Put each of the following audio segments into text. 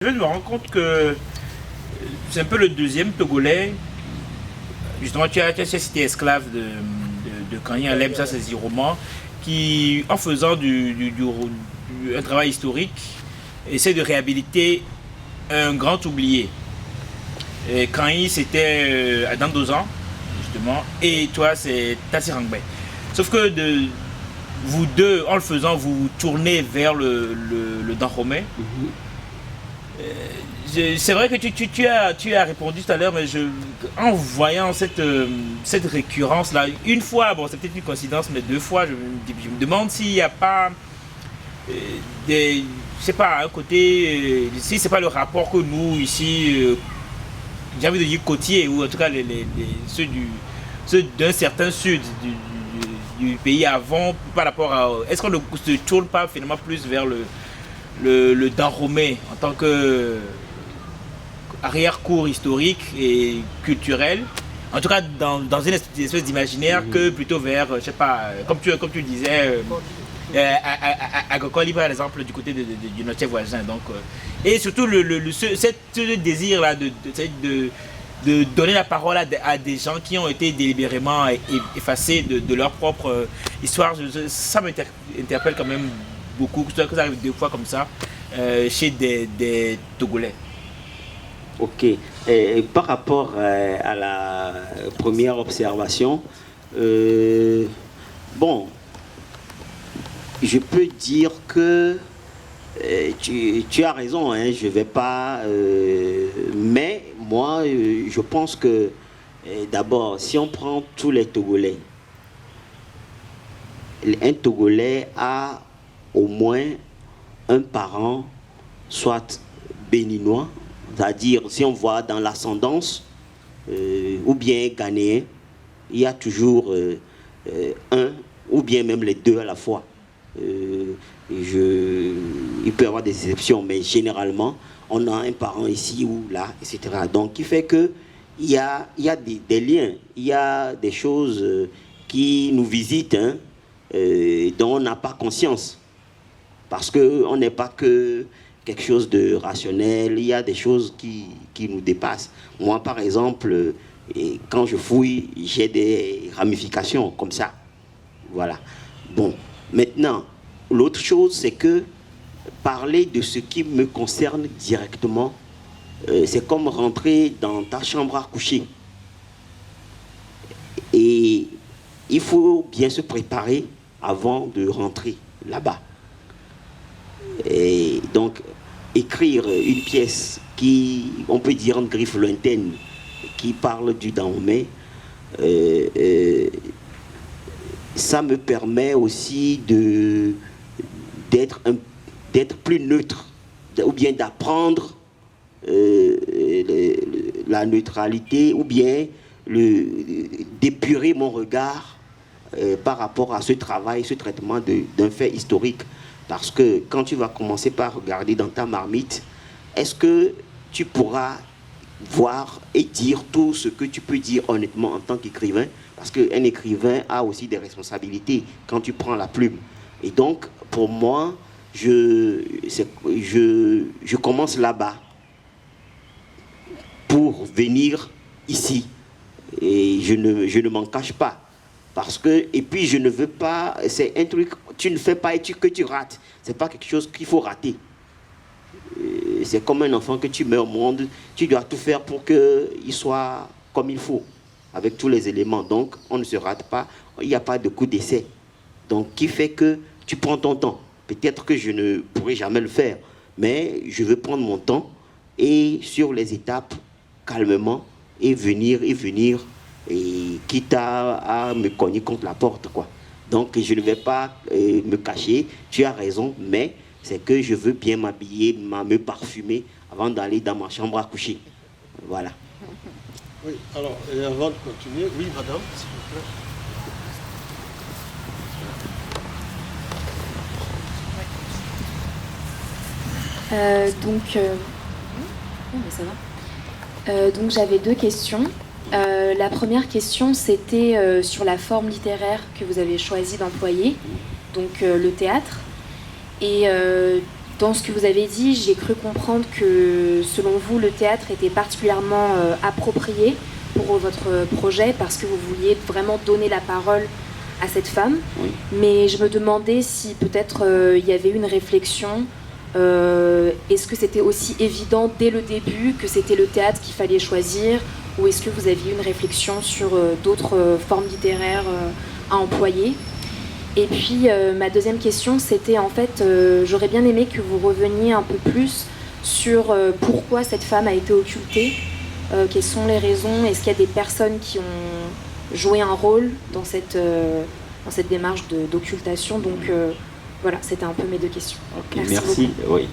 Je me rends compte que c'est un peu le deuxième Togolais. Justement, tu as cité Esclave de Kanye Alem, ça c'est roman, qui, en faisant un travail historique, essaie de réhabiliter un grand oublié. Kanye, c'était Adam Dozan, justement, et toi, c'est Tassi Rangbei. Sauf que vous deux, en le faisant, vous tournez vers le Dahomey. C'est vrai que tu as répondu tout à l'heure, mais en voyant cette récurrence-là, une fois, bon, c'est peut-être une coïncidence, mais deux fois, je me demande s'il n'y a pas je sais pas, un côté, si c'est pas le rapport que nous, ici, j'ai envie de dire côtiers, ou en tout cas ceux d'un certain sud du pays avant, par rapport à... Est-ce qu'on ne se tourne pas finalement plus vers le Dahomey en tant que arrière-cour historique et culturel, en tout cas dans une espèce d'imaginaire, que plutôt vers, je sais pas, comme tu disais, à Gokoli par exemple, du côté du notre voisin. Donc, et surtout ce désir-là de donner la parole à des gens qui ont été délibérément effacés de leur propre histoire. Ça m'interpelle quand même beaucoup, que ça arrive deux fois comme ça chez des Togolais. Ok. Et par rapport à la première observation, bon, je peux dire que tu as raison, hein, je ne vais pas... mais moi, je pense que d'abord, si on prend tous les Togolais, un Togolais a au moins un parent, soit béninois, c'est-à-dire si on voit dans l'ascendance, ou bien ghanéen, il y a toujours un, ou bien même les deux à la fois. Il peut y avoir des exceptions, mais généralement, on a un parent ici ou là, etc. Donc, qui fait que il y a des liens, il y a des choses qui nous visitent, hein, dont on n'a pas conscience. Parce qu'on n'est pas que quelque chose de rationnel, il y a des choses qui nous dépassent. Moi, par exemple, quand je fouille, j'ai des ramifications comme ça. Voilà. Bon, maintenant, l'autre chose, c'est que parler de ce qui me concerne directement, c'est comme rentrer dans ta chambre à coucher. Et il faut bien se préparer avant de rentrer là-bas. Et donc, écrire une pièce qui, on peut dire en griffe lointaine, qui parle du Dahomey, ça me permet aussi d'être plus neutre, ou bien d'apprendre la neutralité, ou bien d'épurer mon regard par rapport à ce travail, ce traitement d'un fait historique. Parce que quand tu vas commencer par regarder dans ta marmite, est-ce que tu pourras voir et dire tout ce que tu peux dire honnêtement en tant qu'écrivain? Parce qu'un écrivain a aussi des responsabilités quand tu prends la plume. Et donc, pour moi, je commence là-bas pour venir ici. Et je ne m'en cache pas. Parce que, et puis je ne veux pas, c'est un truc, tu ne fais pas et que tu rates. C'est pas quelque chose qu'il faut rater. C'est comme un enfant que tu mets au monde, tu dois tout faire pour qu'il soit comme il faut, avec tous les éléments. Donc, on ne se rate pas, il n'y a pas de coup d'essai. Donc, qui fait que tu prends ton temps. Peut-être que je ne pourrai jamais le faire, mais je veux prendre mon temps et sur les étapes, calmement, et venir, et quitte à me cogner contre la porte, quoi. Donc, je ne vais pas me cacher, tu as raison, mais c'est que je veux bien m'habiller, me parfumer avant d'aller dans ma chambre à coucher. Voilà. Oui, alors, et avant de continuer, oui, madame, s'il vous plaît. Donc j'avais deux questions. La première question, c'était sur la forme littéraire que vous avez choisi d'employer, donc le théâtre. Et Dans ce que vous avez dit, j'ai cru comprendre que, selon vous, le théâtre était particulièrement approprié pour votre projet parce que vous vouliez vraiment donner la parole à cette femme. Oui. Mais je me demandais si peut-être il y avait une réflexion. Est-ce que c'était aussi évident dès le début que c'était le théâtre qu'il fallait choisir, ou est-ce que vous aviez une réflexion sur d'autres formes littéraires à employer? Et puis ma deuxième question, c'était en fait, j'aurais bien aimé que vous reveniez un peu plus sur pourquoi cette femme a été occultée, quelles sont les raisons, est-ce qu'il y a des personnes qui ont joué un rôle dans cette démarche d'occultation. Donc voilà, c'était un peu mes deux questions. Ok, merci. Oui.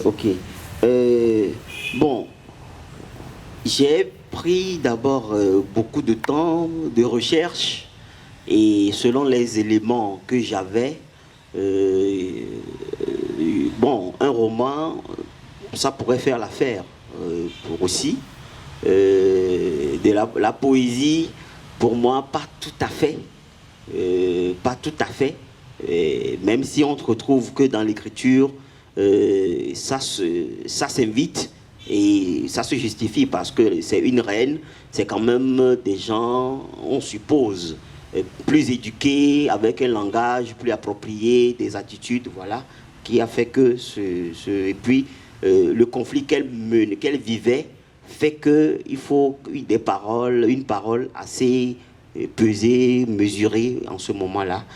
Ok. Bon, j'ai pris d'abord beaucoup de temps de recherche. Et selon les éléments que j'avais, bon, un roman, ça pourrait faire l'affaire pour aussi. De la poésie, pour moi, pas tout à fait. Pas tout à fait. Même si on ne retrouve que dans l'écriture, ça s'invite et ça se justifie parce que c'est une reine, c'est quand même des gens, on suppose, plus éduqués, avec un langage plus approprié, des attitudes, voilà, qui a fait que et puis le conflit qu'elle vivait fait qu'il faut une parole assez pesée, mesurée en ce moment-là.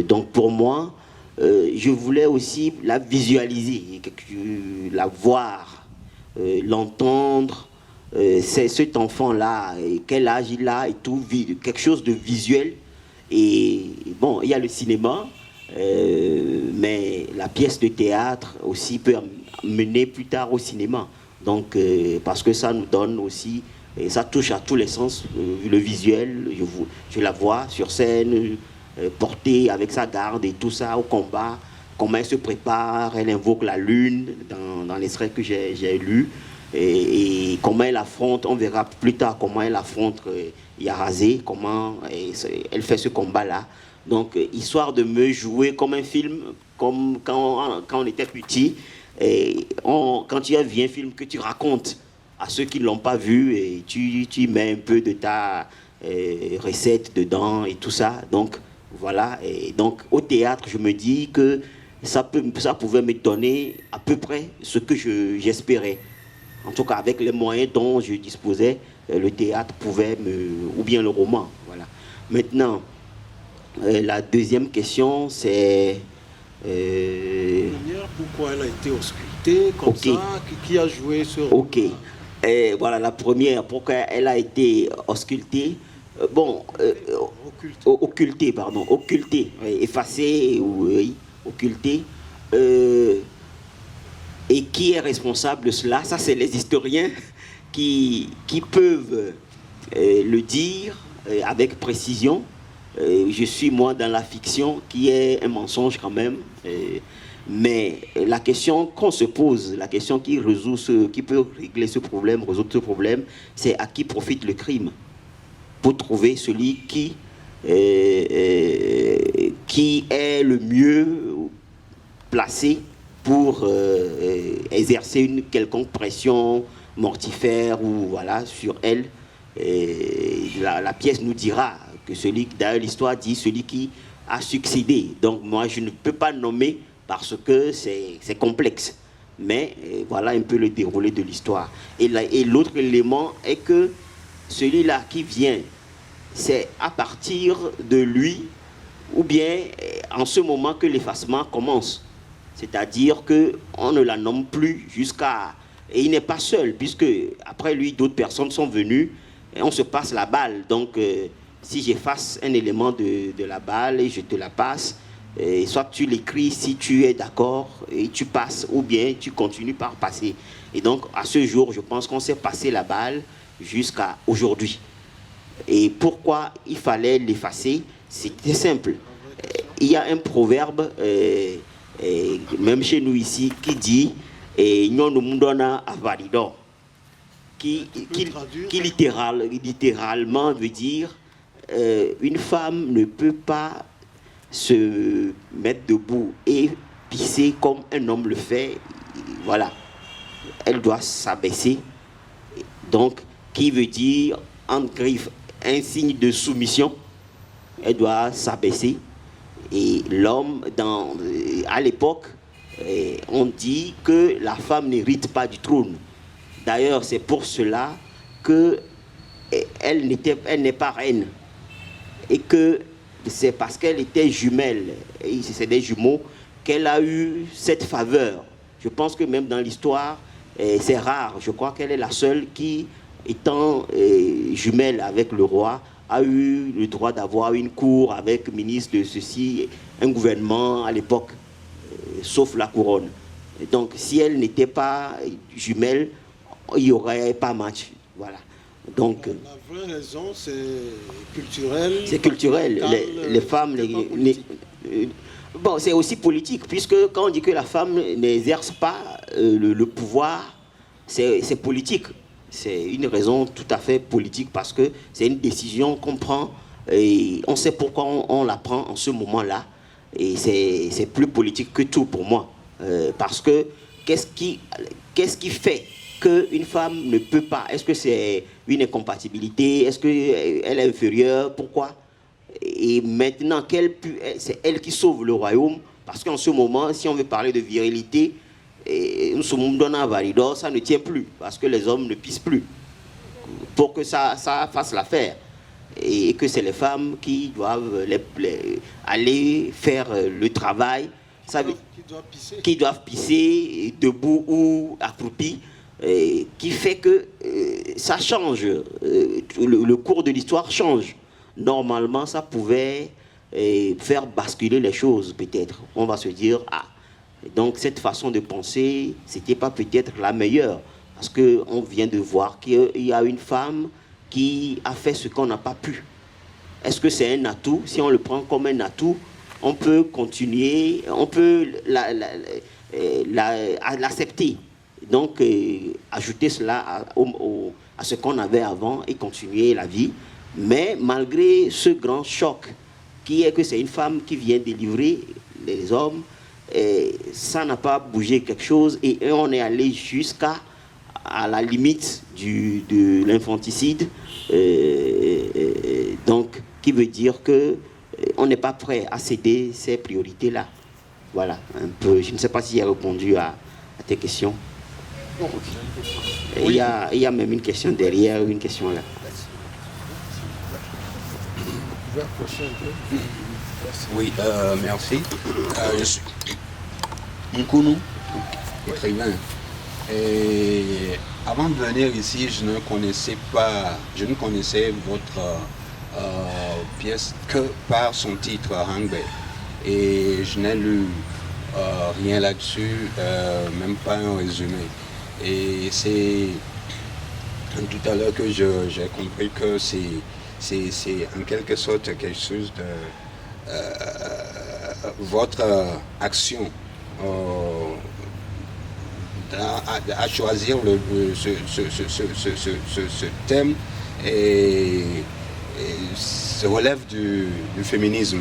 Donc pour moi, je voulais aussi la visualiser, la voir, l'entendre. C'est cet enfant-là, quel âge il a et tout, quelque chose de visuel. Et bon, il y a le cinéma, mais la pièce de théâtre aussi peut mener plus tard au cinéma. Donc, parce que ça nous donne aussi, et ça touche à tous les sens, le visuel, je la vois sur scène, portée avec sa garde et tout ça au combat, comment elle se prépare, elle invoque la lune dans l'extrait que j'ai lu. Et comment elle affronte, on verra plus tard comment elle affronte Yarazé, comment elle fait ce combat-là. Donc, histoire de me jouer comme un film, comme quand on était petit, quand tu as vu un film que tu racontes à ceux qui ne l'ont pas vu, et tu mets un peu de ta recette dedans et tout ça. Donc, voilà. Et donc, au théâtre, je me dis que ça pouvait me donner à peu près ce que j'espérais. En tout cas, avec les moyens dont je disposais, le théâtre pouvait ou bien le roman. Voilà. Maintenant, la deuxième question, c'est... Pourquoi elle a été auscultée comme ça? Qui a joué ce rôle? Ok. Voilà, la première, pourquoi elle a été auscultée? Occultée, effacée, oui, occultée. Et qui est responsable de cela? Ça, c'est les historiens qui peuvent le dire avec précision. Je suis, moi, dans la fiction, qui est un mensonge quand même. Mais la question qu'on se pose, la question qui peut régler ce problème, résoudre ce problème, c'est à qui profite le crime? Pour trouver celui qui est le mieux placé pour exercer une quelconque pression mortifère ou voilà sur elle. La pièce nous dira que d'ailleurs l'histoire dit celui qui a succédé. Donc moi je ne peux pas nommer parce que c'est complexe. Mais voilà un peu le déroulé de l'histoire. Et l'autre élément est que celui-là qui vient, c'est à partir de lui ou bien en ce moment que l'effacement commence. C'est-à-dire qu'on ne la nomme plus jusqu'à... Et il n'est pas seul, puisque après lui, d'autres personnes sont venues et on se passe la balle. Donc, si j'efface un élément de la balle et je te la passe, soit tu l'écris si tu es d'accord et tu passes, ou bien tu continues par passer. Et donc, à ce jour, je pense qu'on s'est passé la balle jusqu'à aujourd'hui. Et pourquoi il fallait l'effacer? C'était simple. Il y a un proverbe... Et même chez nous ici, qui dit qui littéralement veut dire une femme ne peut pas se mettre debout et pisser comme un homme le fait, voilà, elle doit s'abaisser. Donc, qui veut dire, en griffe, un signe de soumission, elle doit s'abaisser. Et l'homme, à l'époque, on dit que la femme n'hérite pas du trône. D'ailleurs, c'est pour cela qu'elle n'est pas reine. Et que c'est parce qu'elle était jumelle, et c'est des jumeaux, qu'elle a eu cette faveur. Je pense que même dans l'histoire, c'est rare. Je crois qu'elle est la seule qui, étant jumelle avec le roi, a eu le droit d'avoir une cour avec ministre de ceci, un gouvernement à l'époque, sauf la couronne. Et donc, si elle n'était pas jumelle, il n'y aurait pas match. Voilà. Donc, la vraie raison, c'est culturel. C'est culturel. Les femmes... bon, c'est aussi politique, puisque quand on dit que la femme n'exerce pas le pouvoir, c'est politique. C'est une raison tout à fait politique, parce que c'est une décision qu'on prend, et on sait pourquoi on la prend en ce moment-là. Et c'est plus politique que tout pour moi. Parce que qu'est-ce qui fait qu'une femme ne peut pas? Est-ce que c'est une incompatibilité? Est-ce qu'elle est inférieure? Pourquoi? Et maintenant, c'est elle qui sauve le royaume. Parce qu'en ce moment, si on veut parler de virilité, ça ne tient plus. Parce que les hommes ne pissent plus. Pour que ça fasse l'affaire. Et que c'est les femmes qui doivent aller faire le travail. Qui doivent pisser debout ou accroupis. Qui fait que ça change. Le cours de l'histoire change. Normalement, ça pouvait faire basculer les choses, peut-être. On va se dire, donc cette façon de penser, c'était pas peut-être la meilleure. Parce qu'on vient de voir qu'il y a une femme qui a fait ce qu'on n'a pas pu. Est-ce que c'est un atout? Si on le prend comme un atout, on peut continuer, on peut l'accepter. Donc, ajouter cela à ce qu'on avait avant et continuer la vie. Mais malgré ce grand choc, qui est que c'est une femme qui vient délivrer les hommes, ça n'a pas bougé quelque chose, et on est allé jusqu'à la limite de l'infanticide. Donc, qui veut dire qu'on n'est pas prêt à céder ces priorités-là. Voilà, un peu. Je ne sais pas si j'ai répondu à tes questions. Il y a même une question derrière, une question là. Oui, merci. Je suis Nkounou, écrivain. Et avant de venir ici, je ne connaissais votre pièce que par son titre, Hangbe. Et je n'ai lu rien là-dessus, même pas un résumé. Et c'est tout à l'heure que j'ai compris que c'est en quelque sorte quelque chose de votre action à choisir ce thème et se relève du féminisme.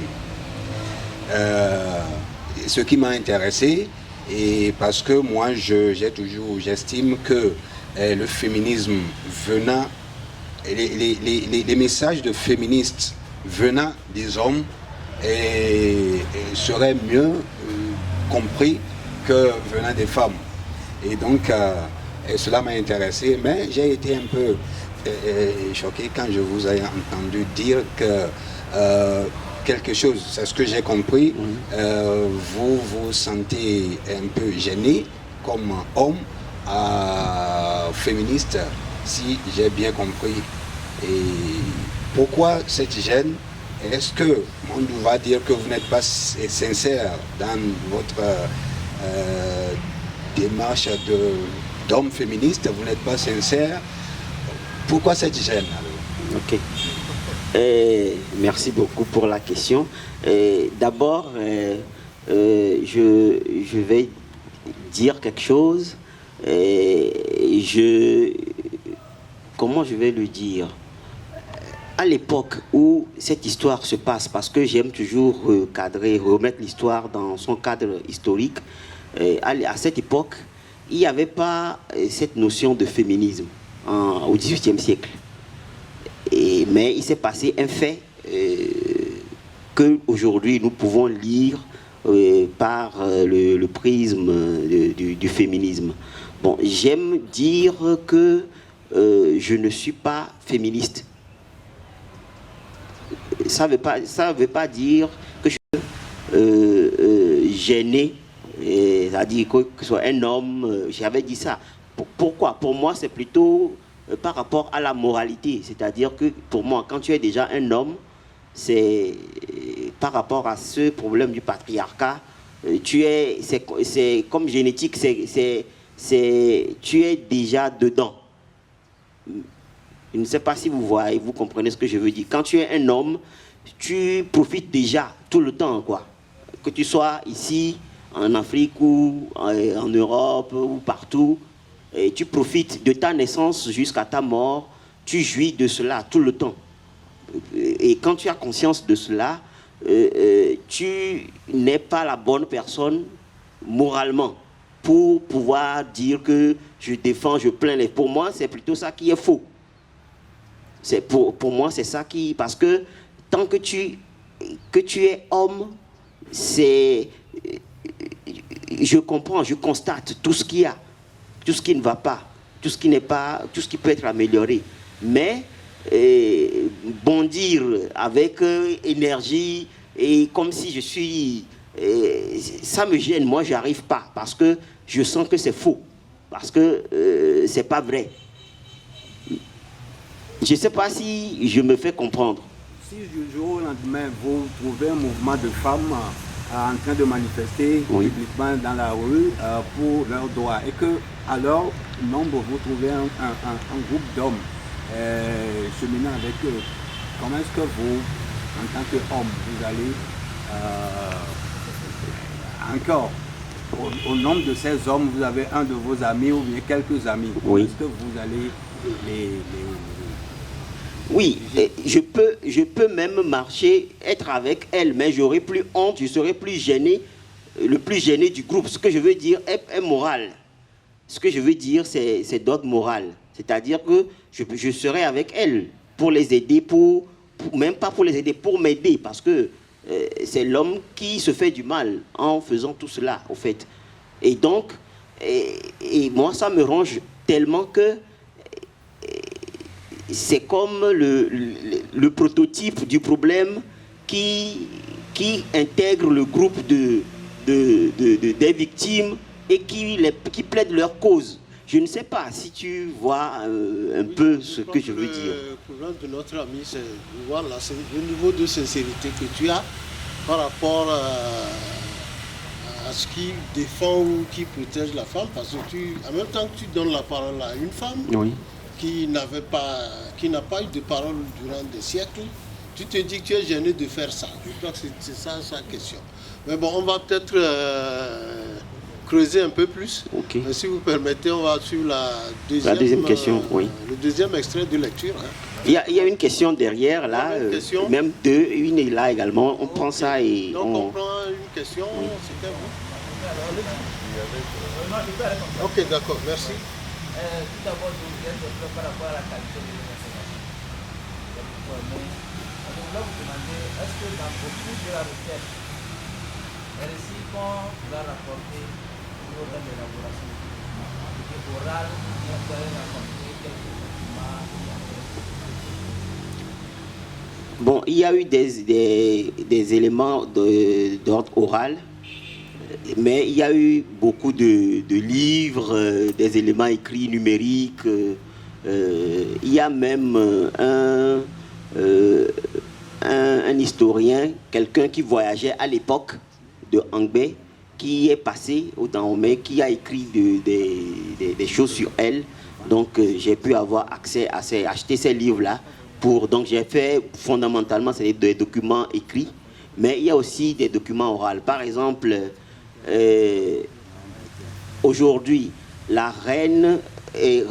Ce qui m'a intéressé, et parce que moi j'estime que le féminisme venant, les messages de féministes venant des hommes seraient mieux compris que venant des femmes. Et donc cela m'a intéressé, mais j'ai été un peu choqué quand je vous ai entendu dire que quelque chose, c'est ce que j'ai compris, vous vous sentez un peu gêné comme homme féministe, si j'ai bien compris. Et pourquoi cette gêne? Est-ce que on va dire que vous n'êtes pas sincère dans votre démarche d'homme féministe? Vous n'êtes pas sincère? Pourquoi cette gêne alors? Ok. Merci beaucoup pour la question. D'abord, je vais dire quelque chose. Comment je vais le dire? à l'époque où cette histoire se passe, parce que j'aime toujours recadrer, remettre l'histoire dans son cadre historique, à cette époque, il n'y avait pas cette notion de féminisme au XVIIIe siècle. Mais il s'est passé un fait qu'aujourd'hui nous pouvons lire par le prisme du féminisme. Bon, j'aime dire que je ne suis pas féministe. Ça ne veut pas dire que je suis gêné, c'est-à-dire que ce soit un homme, j'avais dit ça. Pourquoi? Pour moi, c'est plutôt par rapport à la moralité. C'est-à-dire que pour moi, quand tu es déjà un homme, c'est par rapport à ce problème du patriarcat, c'est comme génétique, tu es déjà dedans. Je ne sais pas si vous voyez, vous comprenez ce que je veux dire. Quand tu es un homme, tu profites déjà tout le temps, quoi. Que tu sois ici, en Afrique ou en Europe ou partout, et tu profites de ta naissance jusqu'à ta mort, tu jouis de cela tout le temps. Et quand tu as conscience de cela, tu n'es pas la bonne personne moralement pour pouvoir dire que je défends, je plains les... Pour moi, c'est plutôt ça qui est faux. Pour moi, c'est ça qui... Parce que tant que tu es homme, c'est... Je comprends, je constate tout ce qu'il y a, tout ce qui ne va pas, tout ce qui n'est pas, tout ce qui peut être amélioré. Mais bondir avec énergie et comme si je suis... ça me gêne, moi je n'arrive pas parce que je sens que c'est faux, parce que c'est pas vrai. Je ne sais pas si je me fais comprendre. Si du jour au lendemain, vous trouvez un mouvement de femmes en train de manifester publiquement dans la rue pour leurs droits, et que, alors, nombre, vous trouvez un groupe d'hommes cheminant avec eux, comment est-ce que vous, en tant qu'homme, vous allez encore, au nombre de ces hommes, vous avez un de vos amis ou bien quelques amis, comment est-ce que vous allez les Oui, je peux même marcher, être avec elle, mais j'aurai plus honte, je serai plus gêné, le plus gêné du groupe. Ce que je veux dire est moral. Ce que je veux dire, c'est d'ordre moral. C'est-à-dire que je serai avec elle pour les aider, même pas pour les aider, pour m'aider, parce que c'est l'homme qui se fait du mal en faisant tout cela, au fait. Et donc, et moi, ça me ronge tellement que c'est comme le prototype du problème qui intègre le groupe des victimes et qui plaide leur cause. Je ne sais pas si tu vois un peu ce que je veux dire. Le problème de notre ami, c'est de voir le niveau de sincérité que tu as par rapport à ce qui défend ou qui protège la femme, parce que en même temps que tu donnes la parole à une femme, qui n'a pas eu de parole durant des siècles, tu te dis que tu es gêné de faire ça. Je crois que c'est ça sa question. Mais bon, on va peut-être creuser un peu plus. Mais si vous permettez, on va suivre la deuxième question. Le deuxième extrait de lecture. Il y a une question derrière, là, même deux, une est là également. On prend ça et donc on prend une question, c'était vous. Ok, d'accord, merci. Tout d'abord, je voudrais dire par rapport à la qualité de l'information. On voulait vous demander, est-ce que dans beaucoup de la requête, les récits qu'on vous a rapportés au niveau de l'élaboration, c'était oral, vous avez rapporté quelques documents. Bon, il y a eu des éléments d'ordre oral, mais il y a eu beaucoup de livres, des éléments écrits numériques. Il y a même un historien, quelqu'un qui voyageait à l'époque de Angbé, qui est passé au Dahomey, qui a écrit des choses sur elle. Donc j'ai pu avoir accès à acheter ces livres-là. Donc j'ai fait fondamentalement c'est des documents écrits, mais il y a aussi des documents oraux. Par exemple, aujourd'hui, la reine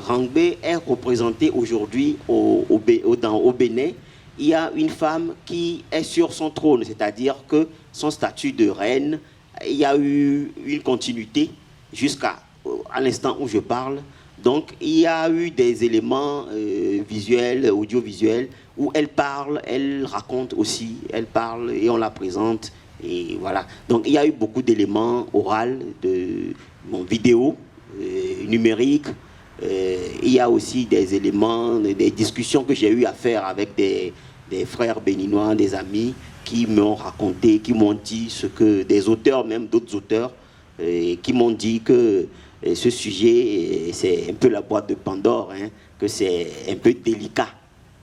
Rangbé est représentée aujourd'hui au Bénin, il y a une femme qui est sur son trône, c'est-à-dire que son statut de reine, il y a eu une continuité jusqu'à l'instant où je parle. Donc, il y a eu des éléments visuels, audiovisuels, où elle parle, elle raconte aussi, elle parle et on la présente. Et voilà. Donc, il y a eu beaucoup d'éléments oraux, vidéo, numériques. Il y a aussi des éléments, des discussions que j'ai eu à faire avec des frères béninois, des amis, qui m'ont raconté, qui m'ont dit ce que des auteurs, même d'autres auteurs, qui m'ont dit que ce sujet, c'est un peu la boîte de Pandore, hein, que c'est un peu délicat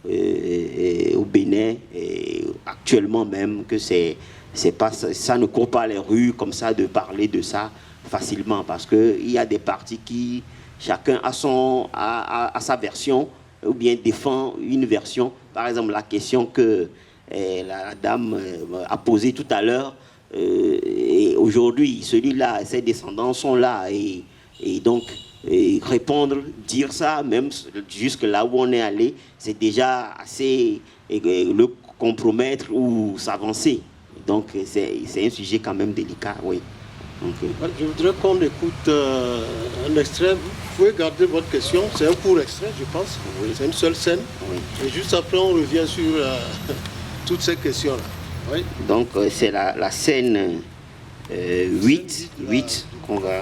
au Bénin, et actuellement même, que ça ne court pas les rues comme ça de parler de ça facilement, parce qu'il y a des partis qui, chacun a sa version, ou bien défend une version. Par exemple, la question que la dame a posée tout à l'heure, et aujourd'hui, celui-là, ses descendants sont là, et donc répondre, dire ça, même jusque là où on est allé, c'est déjà assez le compromettre ou s'avancer. Donc c'est un sujet quand même délicat, oui. Donc, je voudrais qu'on écoute un extrait. Vous pouvez garder votre question, c'est un court extrait, je pense. Oui. C'est une seule scène. Oui. Et juste après, on revient sur toutes ces questions-là. Oui. Donc c'est la scène 8 qu'on va...